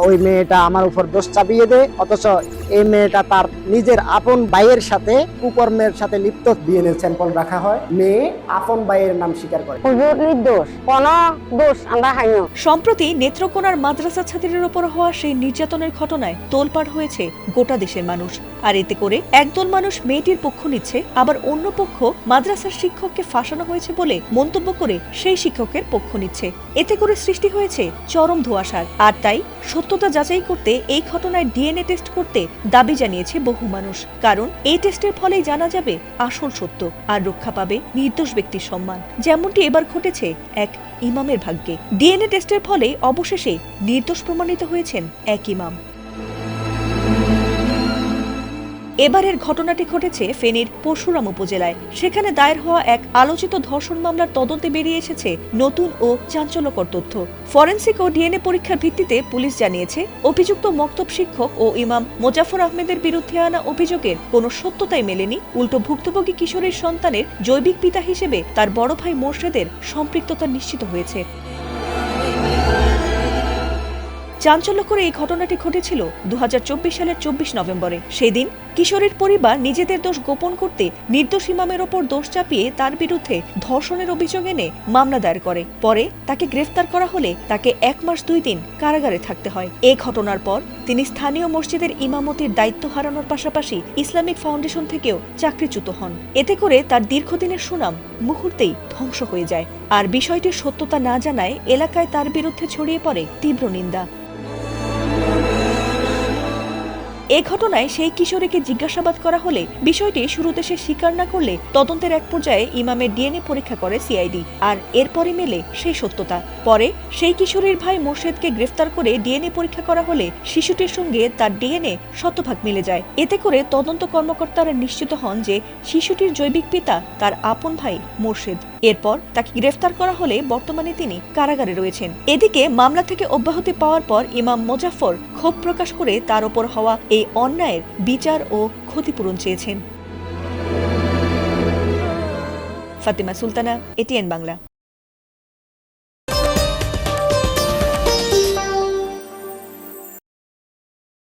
ওই মেয়েটা আমার উপর দোষ চাপিয়ে দেয়, অথচ এই মেয়েটা তার নিজের আপন ভাইয়ের সাথে কুকর্মের সাথে লিপ্ত। ডিএনএ স্যাম্পল রাখা হয়, মেয়ে আপন ভাইয়ের নাম স্বীকার করে। নির্দোষ, কোনো দোষ আমরা হাইনি। সম্প্রতি নেত্রকোনার মাদ্রাসা ছাত্রীর ওপর হওয়া সেই নির্যাতনের ঘটনায় তোলপাড় হয়েছে গোটা দেশের মানুষ। আর এতে করে একদল মানুষ মেয়েটির পক্ষ নিচ্ছে, আবার অন্য পক্ষ মাদ্রাসার শিক্ষককে ফাঁসানো হয়েছে বলে মন্তব্য করে সেই শিক্ষকের পক্ষ নিচ্ছে। এতে করে সৃষ্টি হয়েছে চরম ধোঁয়াশার। আর তাই সত্যতা যাচাই করতে এই ঘটনায় ডিএনএ টেস্ট করতে দাবি জানিয়েছে বহু মানুষ। কারণ এই টেস্টের ফলেই জানা যাবে আসল সত্য, আর রক্ষা পাবে নির্দোষ ব্যক্তির সম্মান, যেমনটি এবার ঘটেছে এক ইমামের ভাগ্যে। ডিএনএ টেস্টের ফলে অবশেষে নির্দোষ প্রমাণিত হয়েছেন এক ইমাম। এবারের ঘটনাটি ঘটেছে ফেনীর পরশুরাম উপজেলায়। সেখানে দায়ের হওয়া এক আলোচিত ধর্ষণ মামলার তদন্তে বেরিয়ে এসেছে নতুন ও চাঞ্চল্যকর তথ্য। ফরেনসিক ও ডিএনএ পরীক্ষার ভিত্তিতে পুলিশ জানিয়েছে, অভিযুক্ত মক্তব শিক্ষক ও ইমাম মোজাফর আহমেদের বিরুদ্ধে আনা অভিযোগের কোনো সত্যতাই মেলেনি। উল্টো ভুক্তভোগী কিশোরীর সন্তানের জৈবিক পিতা হিসেবে তার বড় ভাই মোর্শেদের সম্পৃক্ততা নিশ্চিত হয়েছে। চাঞ্চল্যকর এই ঘটনাটি ঘটেছিল 2024 সালের 24 নভেম্বরে। সেদিন কিশোরীর পরিবার নিজেদের দোষ গোপন করতে নির্দোষ ইমামের ওপর দোষ চাপিয়ে তার বিরুদ্ধে ধর্ষণের অভিযোগ এনে মামলা দায়ের করে। পরে তাকে গ্রেফতার করা হলে তাকে 1 মাস 2 দিন কারাগারে থাকতে হয়। এই ঘটনার পর তিনি স্থানীয় মসজিদের ইমামতির দায়িত্ব হারানোর পাশাপাশি ইসলামিক ফাউন্ডেশন থেকেও চাকরিচ্যুত হন। এতে করে তার দীর্ঘদিনের সুনাম মুহূর্তেই ধ্বংস হয়ে যায়। আর বিষয়টির সত্যতা না জানায় এলাকায় তার বিরুদ্ধে ছড়িয়ে পড়ে তীব্র নিন্দা। এ ঘটনায় সেই কিশোরীকে জিজ্ঞাসাবাদ করা হলে বিষয়টি শুরুতে সে স্বীকার না করলে তদন্তের এক পর্যায়ে ইমামের ডিএনএ পরীক্ষা করে সিআইডি। আর এরপরই মেলে সেই সত্যতা। পরে সেই কিশোরীর ভাই মোর্শেদকে গ্রেফতার করে ডিএনএ পরীক্ষা করা হলে শিশুটির সঙ্গে তার ডিএনএ শতভাগ মিলে যায়। এতে করে তদন্ত কর্মকর্তারা নিশ্চিত হন যে শিশুটির জৈবিক পিতা তার আপন ভাই মোর্শেদ। এরপর তাকে গ্রেফতার করা হলে বর্তমানে তিনি কারাগারে রয়েছেন। এদিকে মামলা থেকে অব্যাহতি পাওয়ার পর ইমাম মোজাফফর ক্ষোভ প্রকাশ করে তার ওপর হওয়া এই অন্যায়ের বিচার ও ক্ষতিপূরণ চেয়েছেন। ফাতিমা সুলতানা, এটিএন বাংলা।